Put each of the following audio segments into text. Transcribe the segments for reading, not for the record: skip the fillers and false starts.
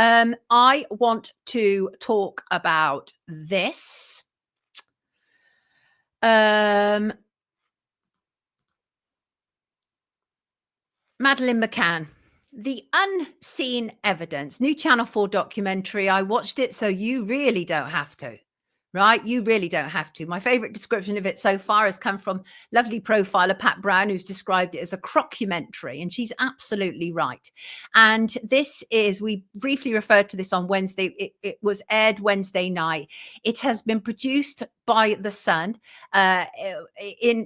I want to talk about this. Madeleine McCann, The Unseen Evidence, new Channel 4 documentary. I watched it, so you really don't have to. Right? You really don't have to. My favorite description of it so far has come from lovely profiler Pat Brown, who's described it as a crockumentary, and she's absolutely right. And this is, we briefly referred to this on Wednesday. It was aired Wednesday night. It has been produced by The Sun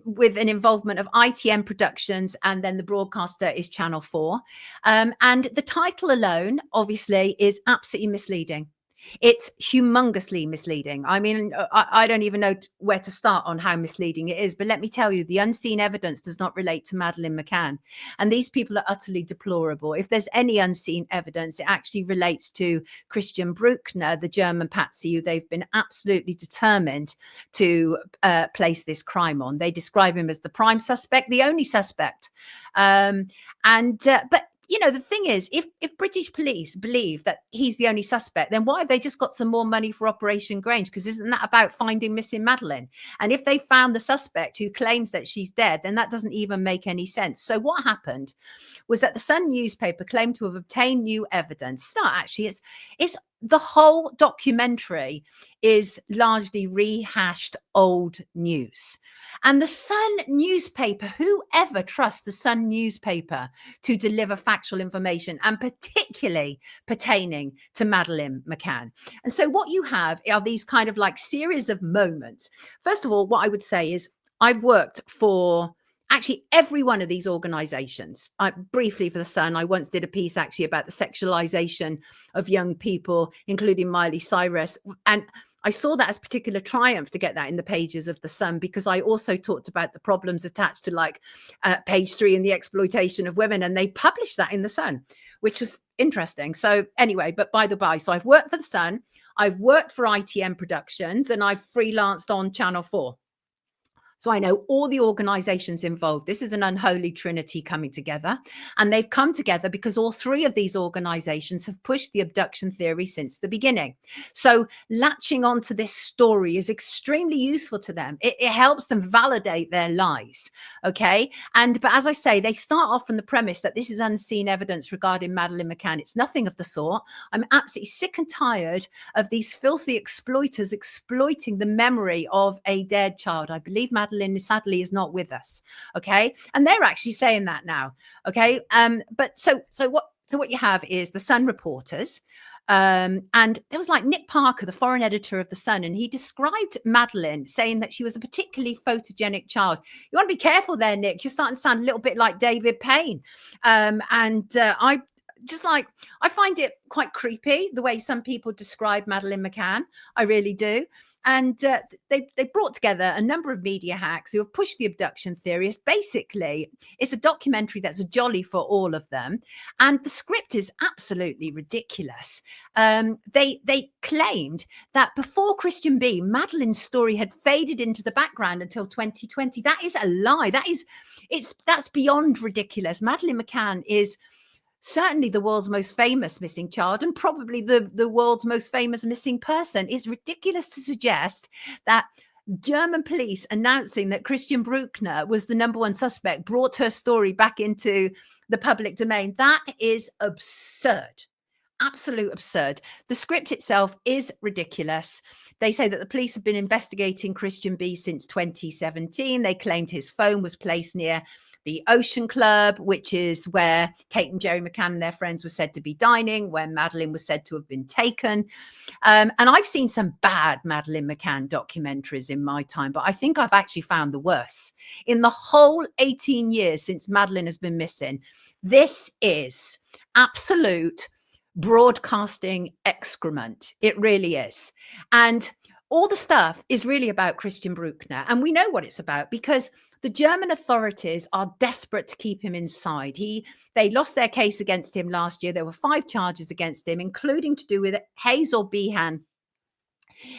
with an involvement of ITM Productions, and then the broadcaster is Channel 4. And the title alone, obviously, is absolutely misleading. It's humongously misleading. I mean, I don't even know where to start on how misleading it is. But let me tell you, the unseen evidence does not relate to Madeleine McCann. And these people are utterly deplorable. If there's any unseen evidence, it actually relates to Christian Bruckner, the German patsy, who they've been absolutely determined to place this crime on. They describe him as the prime suspect, the only suspect. But you know, the thing is, if British police believe that he's the only suspect, then why have they just got some more money for Operation Grange? Because isn't that about finding missing Madeleine? And if they found the suspect who claims that she's dead, then that doesn't even make any sense. So what happened was that the Sun newspaper claimed to have obtained new evidence. No, actually, it's the whole documentary is largely rehashed old news. And the Sun newspaper, whoever trusts the Sun newspaper to deliver factual information, and particularly pertaining to Madeleine McCann. And so what you have are these kind of like series of moments. First of all, what I would say is I've worked for actually every one of these organizations. Briefly for the Sun, I once did a piece actually about the sexualization of young people, including Miley Cyrus. And I saw that as particular triumph to get that in the pages of the Sun, because I also talked about the problems attached to like page 3 and the exploitation of women. And they published that in the Sun, which was interesting. So anyway, but by the by, so I've worked for the Sun, I've worked for ITM Productions, and I've freelanced on Channel 4. So I know all the organizations involved. This is an unholy trinity coming together. And they've come together because all three of these organizations have pushed the abduction theory since the beginning. So latching onto this story is extremely useful to them. It helps them validate their lies. Okay. But as I say, they start off from the premise that this is unseen evidence regarding Madeleine McCann. It's nothing of the sort. I'm absolutely sick and tired of these filthy exploiters exploiting the memory of a dead child. I believe Madeleine sadly is not with us. Okay. And they're actually saying that now. Okay. But so what you have is the Sun reporters. And there was like Nick Parker, the foreign editor of the Sun, and he described Madeleine saying that she was a particularly photogenic child. You want to be careful there, Nick. You're starting to sound a little bit like David Payne. I find it quite creepy the way some people describe Madeleine McCann. I really do. And they brought together a number of media hacks who have pushed the abduction theories. Basically, it's a documentary that's a jolly for all of them. And the script is absolutely ridiculous. They claimed that before Christian B, Madeleine's story had faded into the background until 2020. That is a lie. That's beyond ridiculous. Madeleine McCann is certainly the world's most famous missing child, and probably the world's most famous missing person. It's ridiculous to suggest that German police announcing that Christian Bruckner was the number one suspect brought her story back into the public domain. That is absurd. Absolute absurd. The script itself is ridiculous. They say that the police have been investigating Christian B since 2017. They claimed his phone was placed near the Ocean Club, which is where Kate and Jerry McCann and their friends were said to be dining, where Madeleine was said to have been taken. And I've seen some bad Madeleine McCann documentaries in my time, but I think I've actually found the worst. In the whole 18 years since Madeleine has been missing, this is absolute broadcasting excrement. It really is. And all the stuff is really about Christian Bruckner. And we know what it's about because the German authorities are desperate to keep him inside. They lost their case against him last year. There were 5 charges against him, including to do with Hazel Behan,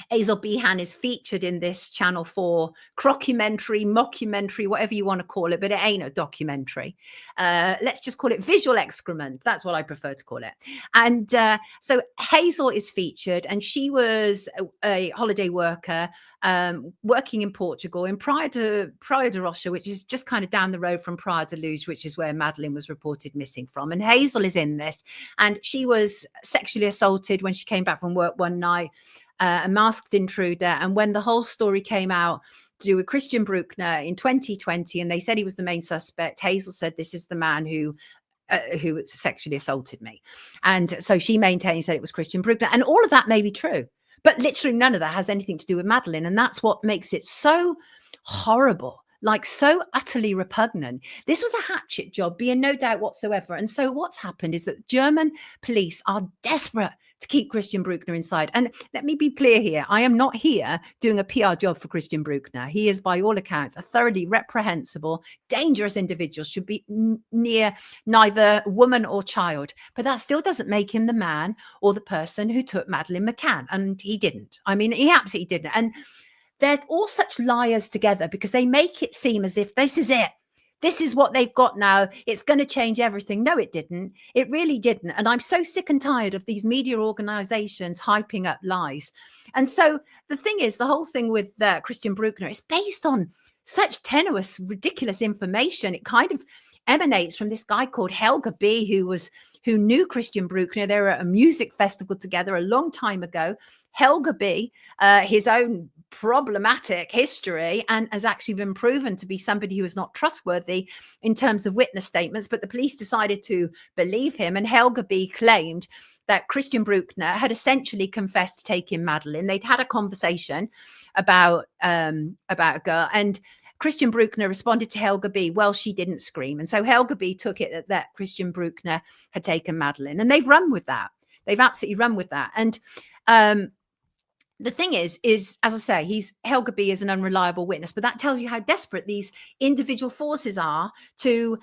Hazel Behan is featured in this Channel 4 crockumentary, mockumentary, whatever you want to call it, but it ain't a documentary. Let's just call it visual excrement. That's what I prefer to call it. And so Hazel is featured, and she was a holiday worker working in Portugal in Praia de Rocha, which is just kind of down the road from Praia de Luz, which is where Madeleine was reported missing from. And Hazel is in this, and she was sexually assaulted when she came back from work one night. A masked intruder. And when the whole story came out to do with Christian Bruckner in 2020, and they said he was the main suspect, Hazel said, this is the man who sexually assaulted me. And so she maintains that it was Christian Bruckner. And all of that may be true, but literally none of that has anything to do with Madeleine. And that's what makes it so horrible, like so utterly repugnant. This was a hatchet job, be in no doubt whatsoever. And so what's happened is that German police are desperate to keep Christian Bruckner inside. And let me be clear here. I am not here doing a PR job for Christian Bruckner. He is, by all accounts, a thoroughly reprehensible, dangerous individual, should be near neither woman or child. But that still doesn't make him the man or the person who took Madeleine McCann. And he didn't. I mean, he absolutely didn't. And they're all such liars together because they make it seem as if this is it. This is what they've got now. It's going to change everything. No, it didn't. It really didn't. And I'm so sick and tired of these media organizations hyping up lies. And so the thing is, the whole thing with Christian Bruckner is based on such tenuous, ridiculous information. It kind of emanates from this guy called Helga B, who knew Christian Bruckner. They were at a music festival together a long time ago. Helga B, his own problematic history, and has actually been proven to be somebody who is not trustworthy in terms of witness statements, but the police decided to believe him. And Helga B claimed that Christian Bruckner had essentially confessed to taking Madeleine. They'd had a conversation about a girl, and Christian Bruckner responded to Helga B, well, she didn't scream. And so Helga B took it that Christian Bruckner had taken Madeleine, and they've run with that. They've absolutely run with that. And the thing is, as I say, Helga B is an unreliable witness, but that tells you how desperate these individual forces are to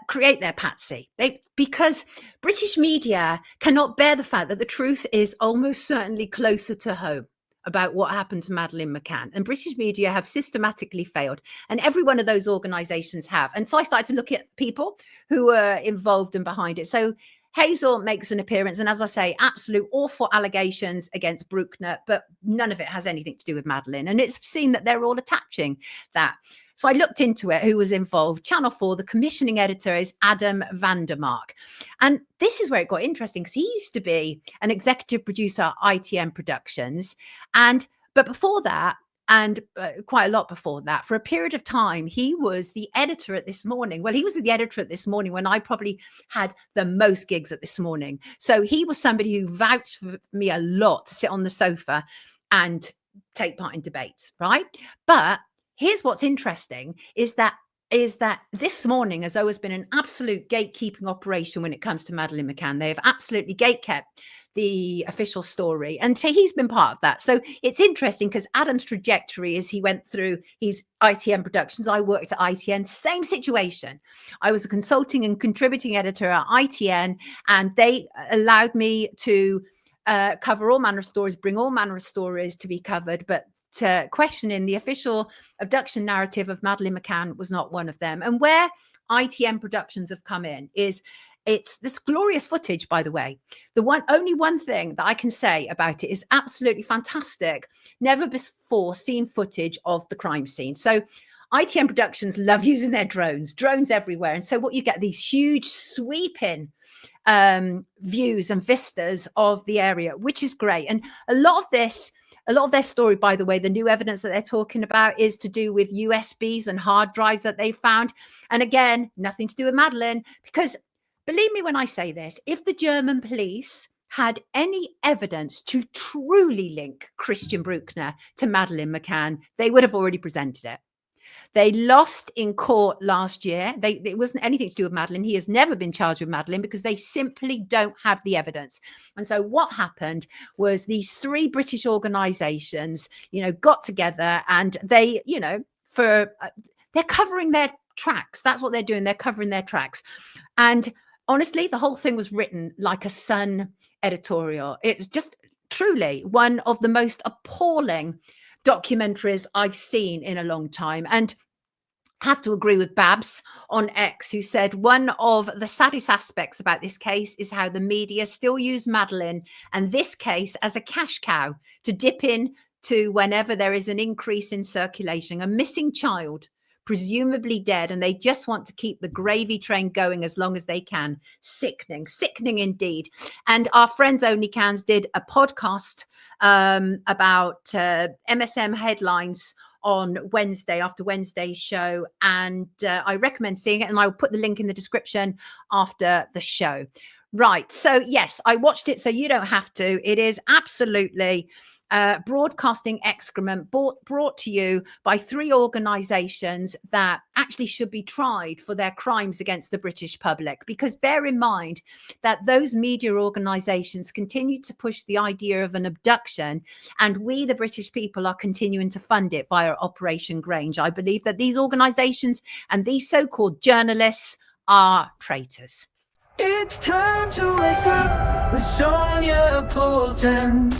create their patsy. Because British media cannot bear the fact that the truth is almost certainly closer to home about what happened to Madeleine McCann. And British media have systematically failed. And every one of those organizations have. And so I started to look at people who were involved and behind it. So Hazel makes an appearance, and as I say, absolute awful allegations against Bruckner, but none of it has anything to do with Madeleine. And it's seen that they're all attaching that. So I looked into it, who was involved. Channel 4, the commissioning editor is Adam Vandermark. And this is where it got interesting, because he used to be an executive producer at ITM Productions. But before that, and quite a lot before that, for a period of time, he was the editor at This Morning. Well, he was the editor at This Morning when I probably had the most gigs at This Morning. So he was somebody who vouched for me a lot to sit on the sofa and take part in debates, right? But here's what's interesting is that This Morning has always been an absolute gatekeeping operation when it comes to Madeleine McCann. They have absolutely gatekept the official story, and so he's been part of that. So it's interesting because Adam's trajectory is he went through his ITN Productions. I worked at ITN, same situation. I was a consulting and contributing editor at ITN, and they allowed me to cover all manner of stories, bring all manner of stories to be covered, but questioning the official abduction narrative of Madeleine McCann was not one of them. And where ITM Productions have come in is it's this glorious footage, by the way. Only one thing that I can say about it is absolutely fantastic, never before seen footage of the crime scene. So ITM Productions love using their drones everywhere. And so what you get, these huge sweeping views and vistas of the area, which is great. And a lot of their story, by the way, the new evidence that they're talking about is to do with USBs and hard drives that they found. And again, nothing to do with Madeleine, because believe me when I say this, if the German police had any evidence to truly link Christian Bruckner to Madeleine McCann, they would have already presented it. They lost in court last year. It wasn't anything to do with Madeleine. He has never been charged with Madeleine because they simply don't have the evidence. And so what happened was these three British organizations, got together, and they, they're covering their tracks. That's what they're doing. They're covering their tracks. And honestly, the whole thing was written like a Sun editorial. It's just truly one of the most appalling documentaries I've seen in a long time. And have to agree with Babs on X, who said one of the saddest aspects about this case is how the media still use Madeleine and this case as a cash cow to dip in to whenever there is an increase in circulation, a missing child, presumably dead, and they just want to keep the gravy train going as long as they can. Sickening, sickening indeed. And our friends Only Cans did a podcast about MSM headlines on Wednesday after Wednesday's show, and I recommend seeing it, and I'll put the link in the description after the show. Right, so yes, I watched it, so you don't have to. It is absolutely broadcasting excrement brought to you by 3 organizations that actually should be tried for their crimes against the British public. Because bear in mind that those media organizations continue to push the idea of an abduction, and we, the British people, are continuing to fund it via Operation Grange. I believe that these organizations and these so-called journalists are traitors. It's time to wake up with Sonia Poulton.